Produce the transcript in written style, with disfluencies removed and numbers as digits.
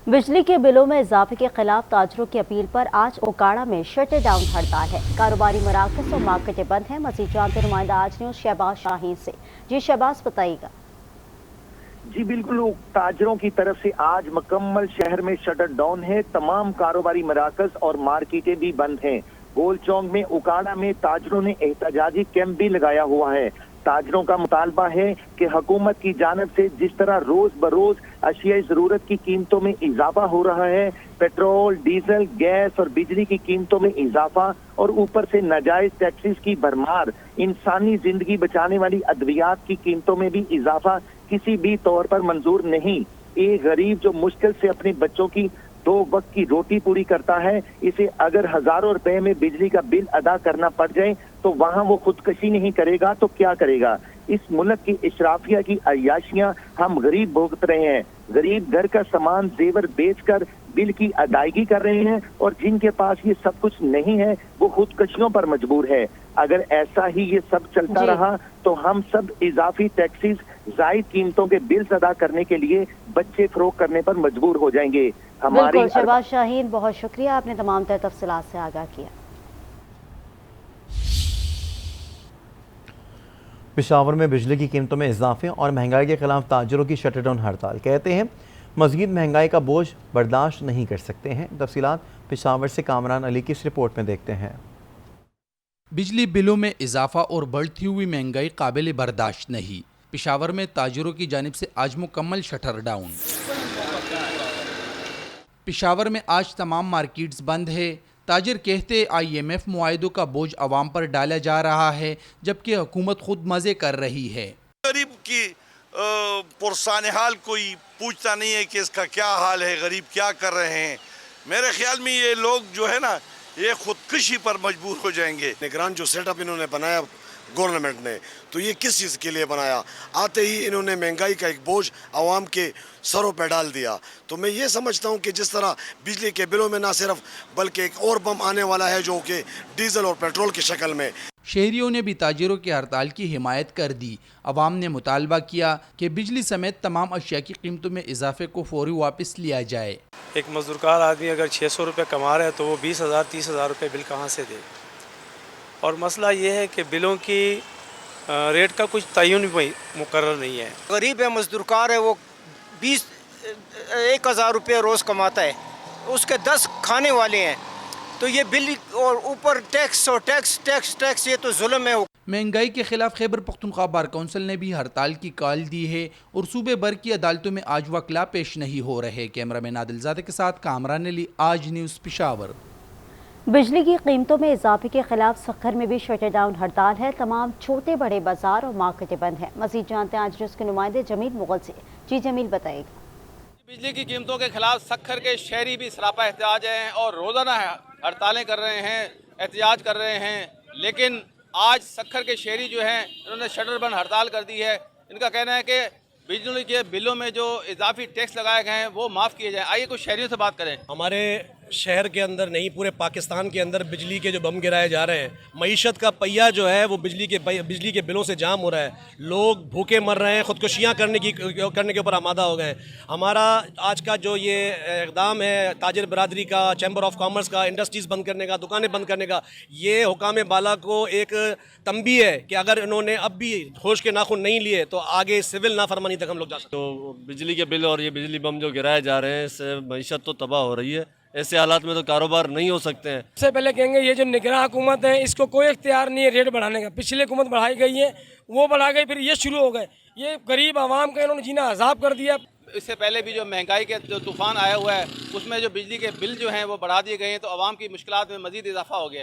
बिजली के बिलों में इजाफे के खिलाफ ताजरों की अपील पर आज ओकाड़ा में शट डाउन हड़ताल है। कारोबारी मराकज और मार्केटें बंद हैं। मजीद जानते नुमाइंदा आज न्यूज़ शहबाज शाहीन से। जी शहबाज, बताइएगा। जी बिल्कुल, ताजरों की तरफ से आज मुकम्मल शहर में शटर डाउन है। तमाम कारोबारी मराकज और मार्केटें भी बंद हैं। गोल चौक में उकाड़ा में ताजरों ने एहतजाजी कैंप भी लगाया हुआ है। ताजरों का मुतालबा है कि हुकूमत की जानिब से जिस तरह रोज बरोज अशियाई जरूरत की कीमतों में इजाफा हो रहा है, पेट्रोल, डीजल, गैस और बिजली की कीमतों में इजाफा और ऊपर से नाजायज टैक्सेस की भरमार, इंसानी जिंदगी बचाने वाली अद्वियात की कीमतों में भी इजाफा किसी भी तौर पर मंजूर नहीं। एक गरीब जो मुश्किल से अपने बच्चों की 2 वक्त की रोटी पूरी करता है, इसे अगर हजारों रुपए में बिजली का बिल अदा करना पड़ जाए तो वहां वो खुदकशी नहीं करेगा तो क्या करेगा। इस मुल्क की इशराफिया की अय्याशियां हम गरीब भुगत रहे हैं। गरीब घर का सामान जेवर बेचकर बिल की अदायगी कर रहे हैं और जिनके पास ये सब कुछ नहीं है वो खुदकशियों पर मजबूर है। अगर ऐसा ही ये सब चलता रहा तो हम सब इजाफी टैक्सेस, जायद कीमतों के बिल्स अदा करने के लिए बच्चे फरोख्त करने पर मजबूर हो जाएंगे। बिल्कुल शहबाज शाहीन, बहुत शुक्रिया, आपने तमाम तर तफसीलात से आगाह किया। पेशावर में बिजली की कीमतों में इजाफे और महंगाई के खिलाफ ताजरों की शटरडाउन हड़ताल। कहते हैं मज़ीद महंगाई का बोझ बर्दाश्त नहीं कर सकते हैं। तफसीलात पेशावर से कामरान अली की इस रिपोर्ट में देखते हैं। बिजली बिलों में इजाफा और बढ़ती हुई महंगाई काबिल बर्दाश्त नहीं। पेशावर में ताजरों की जानिब से आज मुकम्मल शटर डाउन। पेशावर में आज तमाम मार्केट्स बंद है। ताजिर कहते IMF मुआहिदों का बोझ अवाम पर डाला जा रहा है, जबकि हुकूमत खुद मजे कर रही है। गरीब की पुरसान हाल कोई पूछता नहीं है कि इसका क्या हाल है, गरीब क्या कर रहे हैं। मेरे ख्याल में ये लोग जो है ना, ये खुदकुशी पर मजबूर हो जाएंगे। निगरान जो सेटअप इन्होंने बनाया गवर्नमेंट ने, तो ये किस चीज़ के लिए बनाया? आते ही इन्होंने महंगाई का एक बोझ आवाम के सरों पर डाल दिया। तो मैं ये समझता हूँ कि जिस तरह बिजली के बिलों में ना सिर्फ बल्कि एक और बम आने वाला है जो कि डीजल और पेट्रोल की शक्ल में। शहरियों ने भी ताजिरों की हड़ताल की हिमायत कर दी। अवाम ने मुतालबा किया कि बिजली समेत तमाम अशिया की कीमतों में इजाफे को फौरी वापस लिया जाए। एक मजदूरकार आदमी अगर 600 रुपये कमा रहा है तो वो 20,000 30,000 रुपये बिल कहाँ से दे। और मसला ये है कि बिलों की रेट का कुछ तयन भी मुकर्रर नहीं है। गरीब है, मजदूरकार है, वो 1,000 रुपये रोज़ कमाता है, उसके 10 खाने वाले हैं, तो ये बिल और ऊपर टैक्स और टैक्स, ये तो जुल्म है। महंगाई के खिलाफ खैबर पख्तूनख्वा बार कौंसिल ने भी हड़ताल की कॉल दी है और सूबे भर की अदालतों में आज वकला पेश नहीं हो रहे। कैमरामैन आदिलजादे के साथ कामरान अली, आज न्यूज़ पेशावर। बिजली की कीमतों में इजाफे के खिलाफ सखर में भी शटर डाउन हड़ताल है। तमाम छोटे बड़े बाजार और मार्केटें बंद हैं। मजीद जानते हैं आज न्यूज़ के नुमाइंदे जमील मुगल से। जी जमील, बताइएगा। बिजली की कीमतों के खिलाफ सखर के शहरी भी सरापा एहतजाज हैं और रोजाना हड़तालें कर रहे हैं, एहतजाज कर रहे हैं। लेकिन आज सखर के शहरी जो हैं, इन्होंने शटर बंद हड़ताल कर दी है। इनका कहना है कि बिजली के बिलों में जो इजाफी टैक्स लगाए गए हैं वो माफ़ किए जाएं। आइए कुछ शहरियों से बात करें। हमारे शहर के अंदर नहीं, पूरे पाकिस्तान के अंदर बिजली के जो बम गिराए जा रहे हैं, मईशत का पहिया जो है वो बिजली के बिलों से जाम हो रहा है। लोग भूखे मर रहे हैं, खुदकुशियाँ करने के ऊपर आमादा हो गए हैं। हमारा आज का जो ये इक़दाम है ताजिर बरादरी का, चैम्बर ऑफ कॉमर्स का, इंडस्ट्रीज़ बंद करने का, दुकानें बंद करने का, ये हुकाम बाला को एक तंबी है कि अगर इन्होंने अब भी होश के नाखून नहीं लिए तो आगे सिविल नाफरमानी तक हम लोग जा सकते। तो बिजली के बिल और ये बिजली बम जो गिराए जा रहे हैं, इससे मईशत तो तबाह हो रही है। ऐसे हालात में तो कारोबार नहीं हो सकते हैं। सबसे पहले कहेंगे ये जो निगरान हुकूमत है, इसको कोई इख्तियार नहीं है रेट बढ़ाने का। पिछली हुकूमत बढ़ाई गई है, वो बढ़ा गई, फिर ये शुरू हो गए। ये गरीब आवाम का इन्होंने जीना अजाब कर दिया। इससे पहले भी जो महंगाई के जो तूफान आया हुआ है, उसमें जो बिजली के बिल जो हैं वो बढ़ा दिए गए हैं, तो आवाम की मुश्किलात में मजीद इजाफा हो गया है।